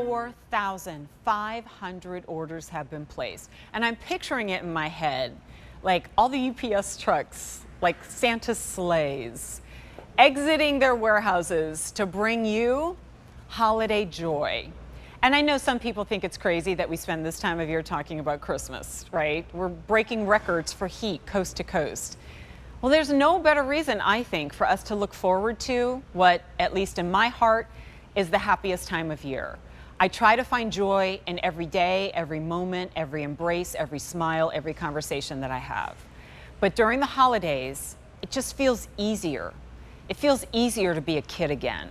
4,500 orders have been placed. And I'm picturing it in my head, like all the UPS trucks, like Santa sleighs, exiting their warehouses to bring you holiday joy. And I know some people think it's crazy that we spend this time of year talking about Christmas, right? We're breaking records for heat coast to coast. Well, there's no better reason, I think, for us to look forward to what, at least in my heart, is the happiest time of year. I try to find joy in every day, every moment, every embrace, every smile, every conversation that I have. But during the holidays, it just feels easier. It feels easier to be a kid again.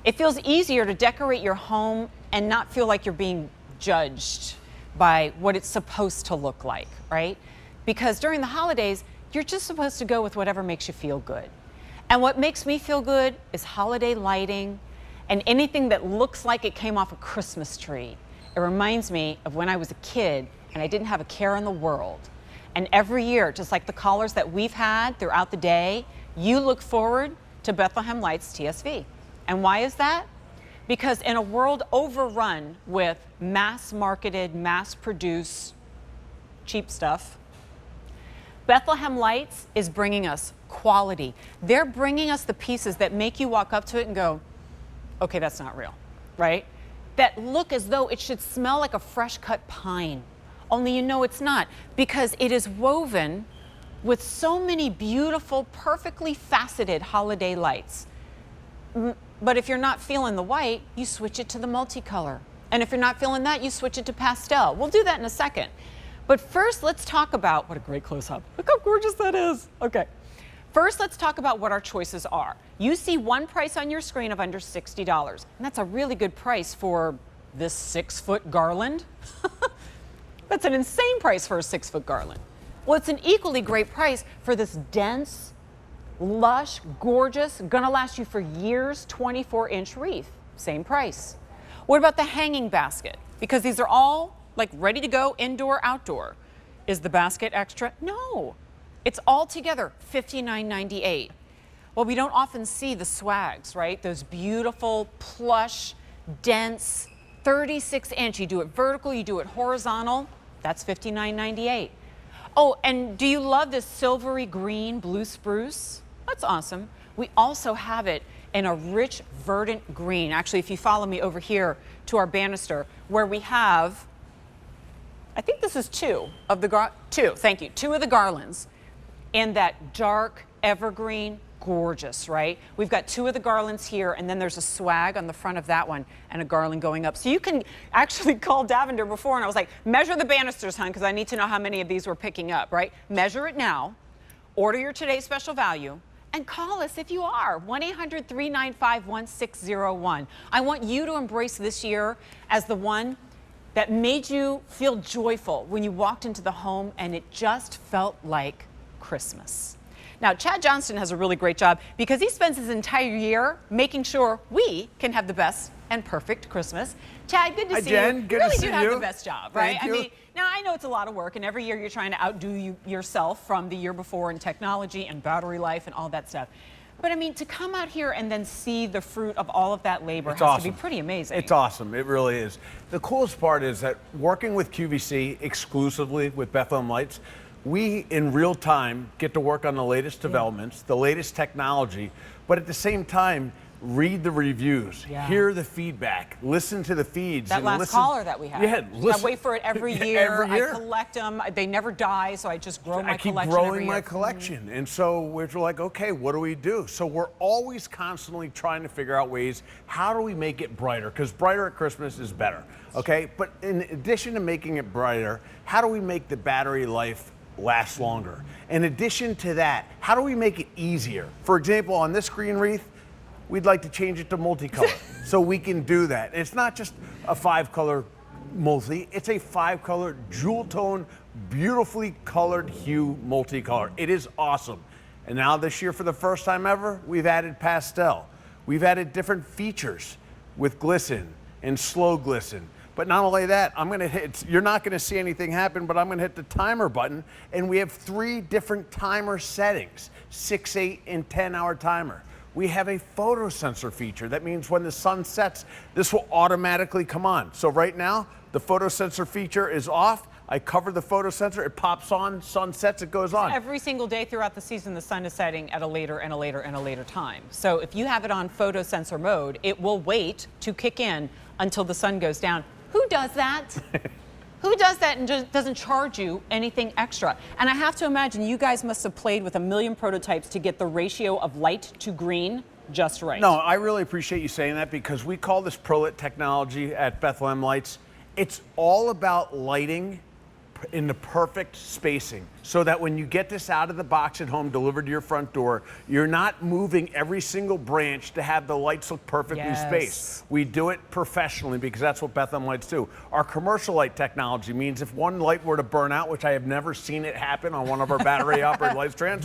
It feels easier to decorate your home and not feel like you're being judged by what it's supposed to look like, right? Because during the holidays, you're just supposed to go with whatever makes you feel good. And what makes me feel good is holiday lighting and anything that looks like it came off a Christmas tree. It reminds me of when I was a kid and I didn't have a care in the world. And every year, just like the callers that we've had throughout the day, you look forward to Bethlehem Lights TSV. And why is that? Because in a world overrun with mass-marketed, mass-produced, cheap stuff, Bethlehem Lights is bringing us quality. They're bringing us the pieces that make you walk up to it and go, okay, that's not real, right? That look as though it should smell like a fresh-cut pine, only you know it's not, because it is woven with so many beautiful, perfectly faceted holiday lights. But if you're not feeling the white, you switch it to the multicolor. And if you're not feeling that, you switch it to pastel. We'll do that in a second. But first, let's talk about, what a great close-up. Look how gorgeous that is. Okay. First, let's talk about what our choices are. You see one price on your screen of under $60, and that's a really good price for this 6-foot garland. That's an insane price for a 6-foot garland. Well, it's an equally great price for this dense, lush, gorgeous, gonna last you for years, 24-inch wreath. Same price. What about the hanging basket? Because these are all like ready to go, indoor, outdoor. Is the basket extra? No. It's all together, $59.98. Well, we don't often see the swags, right? Those beautiful, plush, dense, 36-inch. You do it vertical, you do it horizontal. That's $59.98. Oh, and do you love this silvery green blue spruce? That's awesome. We also have it in a rich, verdant green. Actually, if you follow me over here to our banister, where we have, I think this is two of the garlands in that dark evergreen, gorgeous, right? We've got two of the garlands here, and then there's a swag on the front of that one and a garland going up. So you can actually call Davender before, and I was like, measure the banisters, hon, because I need to know how many of these we're picking up, right? Measure it now, order your today's special value, and call us if you are, 1-800-395-1601. I want you to embrace this year as the one that made you feel joyful when you walked into the home and it just felt like Christmas. Now, Chad Johnston has a really great job because he spends his entire year making sure we can have the best and perfect Christmas. Chad, good to see Jen, you. good really to see do have you. the best job, right? Thank you. I mean, now I know it's a lot of work, and every year you're trying to outdo yourself from the year before in technology and battery life and all that stuff. But I mean, to come out here and then see the fruit of all of that labor has to be pretty amazing. It's awesome. It really is. The coolest part is that working with QVC exclusively with Bethlehem Lights, we in real time get to work on the latest developments, the latest technology, but at the same time, read the reviews, hear the feedback, listen to the feeds. That last caller that we had. Yeah, listen. I wait for it every year. Every year. I collect them. They never die, so I just grow my collection. I keep growing my collection. And so we're like, okay, what do we do? So we're always constantly trying to figure out ways, how do we make it brighter? Because brighter at Christmas is better, okay? But in addition to making it brighter, how do we make the battery life last longer? In addition to that, how do we make it easier? For example, on this green wreath, we'd like to change it to multicolor. So we can do that. It's not just a 5-color multi, it's a 5-color jewel tone, beautifully colored hue multicolor. It is awesome. And now this year, for the first time ever, we've added pastel. We've added different features with glisten and slow glisten. But not only that, I'm gonna hit, you're not gonna see anything happen, but I'm gonna hit the timer button, and we have 3 different timer settings, 6, 8, and 10-hour timer. we have a photo sensor feature. That means when the sun sets, this will automatically come on. So right now, the photo sensor feature is off. I cover the photo sensor, it pops on, sun sets, it goes on. Every single day throughout the season, the sun is setting at a later and a later and a later time. So if you have it on photo sensor mode, it will wait to kick in until the sun goes down. Who does that? Who does that and just doesn't charge you anything extra? And I have to imagine you guys must have played with a million prototypes to get the ratio of light to green just right. No, I really appreciate you saying that because we call this ProLit technology at Bethlehem Lights. It's all about lighting in the perfect spacing so that when you get this out of the box at home delivered to your front door, you're not moving every single branch to have the lights look perfectly spaced. We do it professionally because that's what Bethlehem Lights do. Our commercial light technology means if one light were to burn out, which I have never seen it happen on one of our battery operated light strands,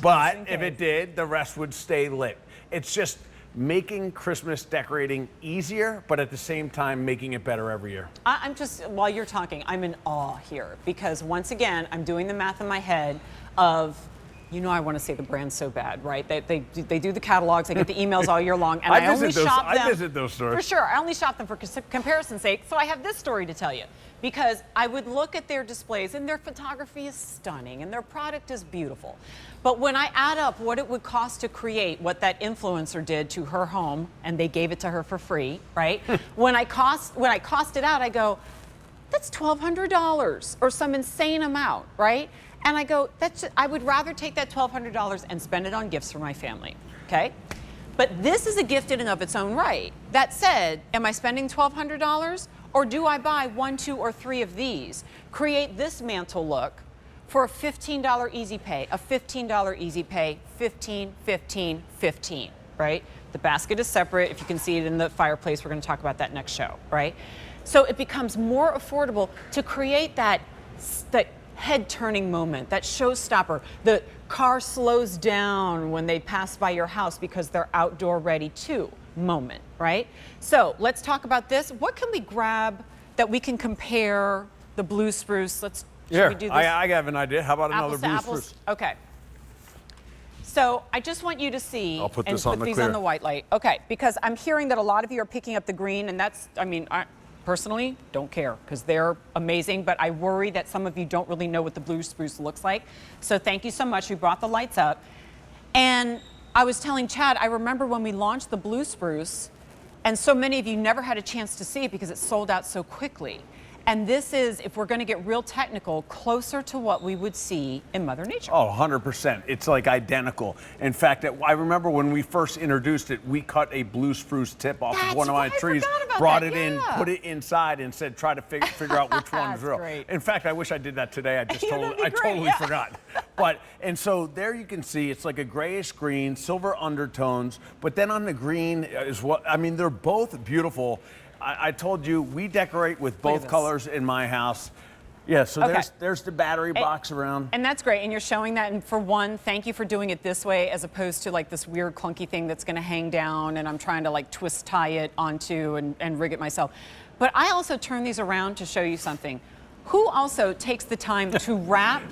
but if it did, the rest would stay lit. It's just making Christmas decorating easier, but at the same time making it better every year. I'm just, while you're talking, I'm in awe here because once again, I'm doing the math in my head of, you know, I want to say the brand so bad, right? They do the catalogs, I get the emails all year long, and I only shop them. I visit those stores. For sure, I only shop them for comparison's sake, so I have this story to tell you. Because I would look at their displays and their photography is stunning and their product is beautiful. But when I add up what it would cost to create what that influencer did to her home, and they gave it to her for free, right? when I cost it out, I go, that's $1,200 or some insane amount, right? And I go, I would rather take that $1,200 and spend it on gifts for my family, okay? But this is a gift in and of its own right. That said, am I spending $1,200? Or do I buy 1, 2, or 3 of these, create this mantle look for a $15 easy pay, a $15 easy pay, 15, 15, 15, right? The basket is separate. If you can see it in the fireplace, we're going to talk about that next show, right? So it becomes more affordable to create that head-turning moment, that showstopper. The car slows down when they pass by your house because they're outdoor ready too moment, right? So let's talk about this. What can we grab that we can compare the blue spruce? Here, we do this? I have an idea. How about Apples another to blue apples? spruce? Okay. So I just want you to see I'll put and this put on the these clear. on the white light. Okay, because I'm hearing that a lot of you are picking up the green, and that's, I mean, I personally don't care because they're amazing, but I worry that some of you don't really know what the blue spruce looks like. So thank you so much. We brought the lights up. And I was telling Chad, I remember when we launched the blue spruce, and so many of you never had a chance to see it because it sold out so quickly. And this is, if we're going to get real technical, closer to what we would see in Mother Nature. Oh, 100%. It's like identical. In fact, I remember when we first introduced it, we cut a blue spruce tip off of one of my trees, brought it in, put it inside, and said, try to figure out which one is real. Great. In fact, I wish I did that today. I just totally forgot. And so there you can see it's like a grayish green, silver undertones, but then on the green is what, I mean, they're both beautiful. I told you we decorate with both colors in my house. Yeah, so there's the battery box around. And that's great, and you're showing that, and for one, thank you for doing it this way as opposed to like this weird clunky thing that's gonna hang down and I'm trying to like twist tie it onto and rig it myself. But I also turn these around to show you something. Who also takes the time to wrap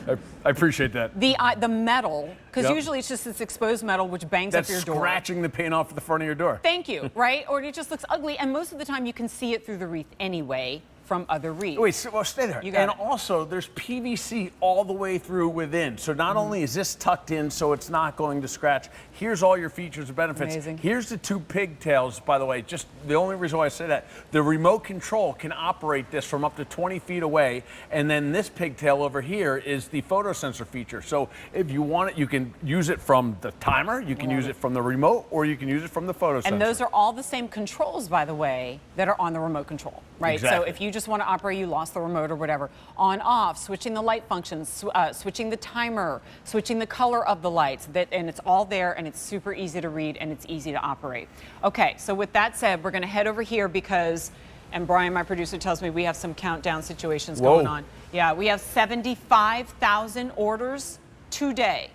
I appreciate that. the metal, because usually it's just this exposed metal which bangs up your door. That's scratching the paint off the front of your door. Thank you, right? Or it just looks ugly, and most of the time you can see it through the wreath anyway from other wreaths. Wait, well, stay there. And also, there's PVC all the way through within. So not only is this tucked in so it's not going to scratch, here's all your features and benefits. Amazing. Here's the 2 pigtails, by the way. Just the only reason why I say that, the remote control can operate this from up to 20 feet away. And then this pigtail over here is the photo sensor feature. So if you want it, you can use it from the timer, you can use it from the remote, or you can use it from the photo sensor. And those are all the same controls, by the way, that are on the remote control, right? Exactly. So if you just want to operate, you lost the remote or whatever, on, off, switching the light functions, switching the timer, switching the color of the lights, and it's all there, and it's super easy to read, and it's easy to operate. Okay, so with that said, we're going to head over here because, and Brian, my producer, tells me we have some countdown situations going on. Yeah, we have 75,000 orders today.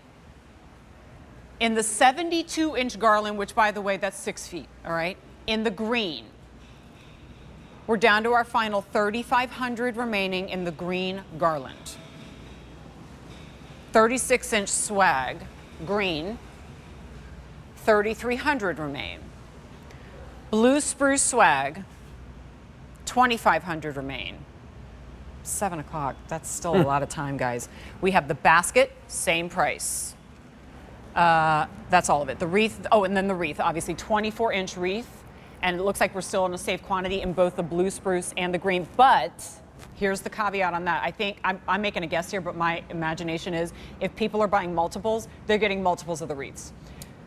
In the 72-inch garland, which, by the way, that's 6 feet, all right, in the green. We're down to our final 3,500 remaining in the green garland. 36-inch swag, green. 3,300 remain. Blue spruce swag, 2,500 remain. 7 o'clock, that's still a lot of time, guys. We have the basket, same price. That's all of it. The wreath, oh, and then the wreath, obviously 24-inch wreath. And it looks like we're still in a safe quantity in both the blue spruce and the green. But here's the caveat on that. I think I'm making a guess here, but my imagination is if people are buying multiples, they're getting multiples of the wreaths.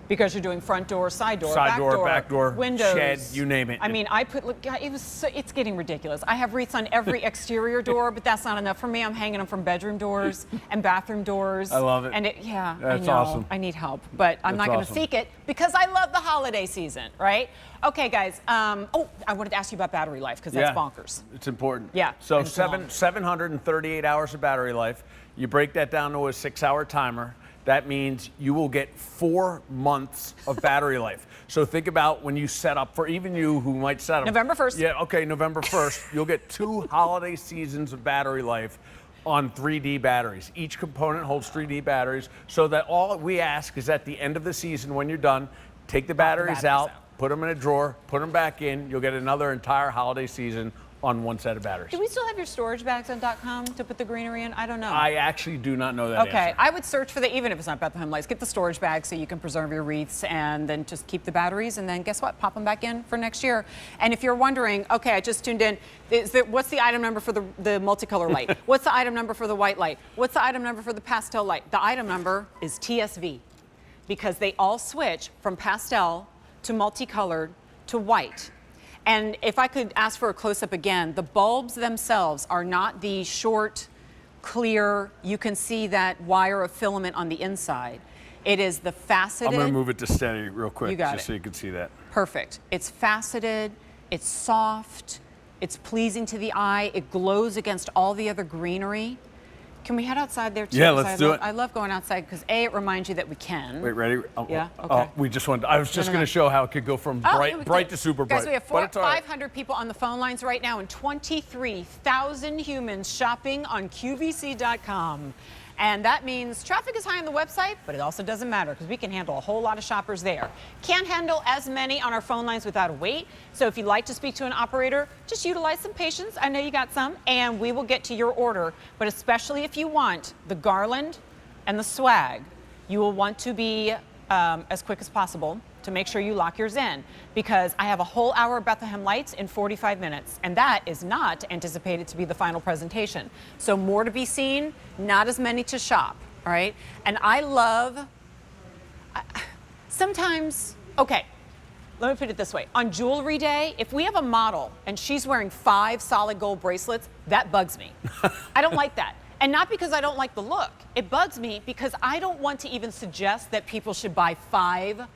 Because you're doing front door, side door, back door, windows, shed, you name it. I mean, it's getting ridiculous. I have wreaths on every exterior door, but that's not enough for me. I'm hanging them from bedroom doors and bathroom doors. I love it. And That's I know. awesome. I need help, but I'm not going to seek it because I love the holiday season, right? Okay, guys. I wanted to ask you about battery life because that's bonkers. It's important. Yeah. So 738 hours of battery life. You break that down to a 6-hour timer. That means you will get 4 months of battery life. So think about when you set up, for even you who might set up. November 1st. Yeah, okay, November 1st. You'll get 2 holiday seasons of battery life on 3D batteries. Each component holds 3D batteries, so that all we ask is at the end of the season when you're done, take the batteries out, put them in a drawer, put them back in. You'll get another entire holiday season on one set of batteries. Do we still have your storage bags on .com to put the greenery in? I don't know. I actually do not know that answer. I would search for even if it's not Bethlehem Lights, get the storage bags so you can preserve your wreaths and then just keep the batteries and then guess what? Pop them back in for next year. And if you're wondering, okay, I just tuned in, what's the item number for the multicolor light? What's the item number for the white light? What's the item number for the pastel light? The item number is TSV because they all switch from pastel to multicolored to white. And if I could ask for a close-up again, the bulbs themselves are not the short, clear, you can see that wire of filament on the inside. It is the faceted. I'm going to move it to steady real quick just so you can see that. Perfect. It's faceted, it's soft, it's pleasing to the eye, it glows against all the other greenery. Can we head outside there too? Yeah, let's do it. I love going outside because it reminds you that we can. Wait, ready? Yeah, okay. I was just going to show how it could go from bright to super bright. Guys, we have 500 people on the phone lines right now and 23,000 humans shopping on QVC.com. And that means traffic is high on the website, but it also doesn't matter because we can handle a whole lot of shoppers there. Can't handle as many on our phone lines without a wait. So if you'd like to speak to an operator, just utilize some patience. I know you got some, and we will get to your order. But especially if you want the garland and the swag, you will want to be as quick as possible to make sure you lock yours in because I have a whole hour of Bethlehem Lights in 45 minutes, and that is not anticipated to be the final presentation. So more to be seen, not as many to shop, all right? And I love, sometimes, okay, let me put it this way. On jewelry day, if we have a model and she's wearing 5 solid gold bracelets, that bugs me. I don't like that. And not because I don't like the look. It bugs me because I don't want to even suggest that people should buy $500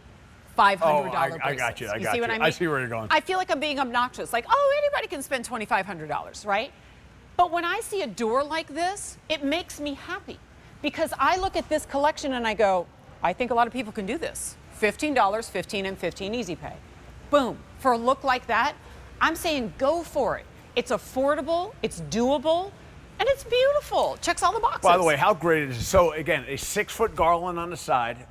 bracelets. I got you. See what I mean? I see where you're going. I feel like I'm being obnoxious. Like, oh, anybody can spend $2,500, right? But when I see a door like this, it makes me happy because I look at this collection and I go, I think a lot of people can do this. $15, 15 and 15 easy pay. Boom. For a look like that, I'm saying go for it. It's affordable, it's doable, and it's beautiful. Checks all the boxes. By the way, how great is it? So again, a 6-foot garland on the side.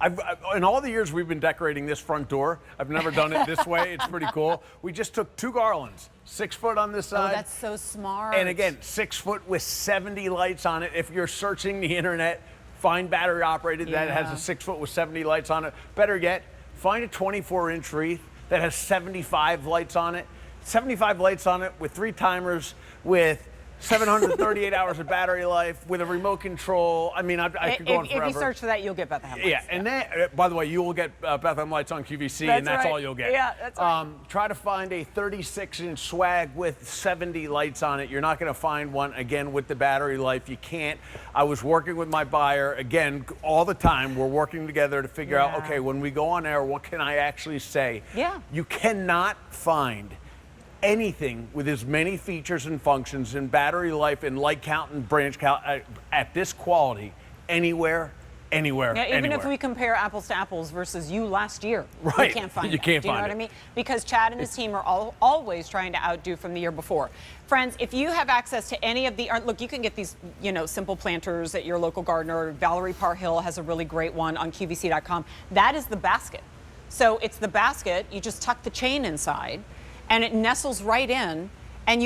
In all the years we've been decorating this front door, I've never done it this way. It's pretty cool. We just took 2 garlands, 6 foot on this side. Oh, that's so smart. And again, 6 foot with 70 lights on it. If you're searching the internet, find battery operated that has a 6 foot with 70 lights on it. Better yet, find a 24-inch wreath that has 75 lights on it. 75 lights on it with 3 timers with 738 hours of battery life with a remote control. I mean, I could go on forever. If you search for that, you'll get Bethlehem Lights. Yeah, and then, by the way, you will get Bethlehem Lights on QVC, and that's all you'll get. Yeah, that's right. Try to find a 36-inch swag with 70 lights on it. You're not going to find one, again, with the battery life. You can't. I was working with my buyer, again, all the time. We're working together to figure out, okay, when we go on air, what can I actually say? Yeah. You cannot find anything with as many features and functions and battery life and light count and branch count at this quality anywhere, even if we compare apples to apples versus you last year, right. You can't find it. Do you know what I mean? Because Chad and his team are always trying to outdo from the year before. Friends, if you have access to any of the, look, you can get these, simple planters at your local gardener. Valerie Parr Hill has a really great one on QVC.com. That is the basket. So it's the basket, you just tuck the chain inside, and it nestles right in, and you've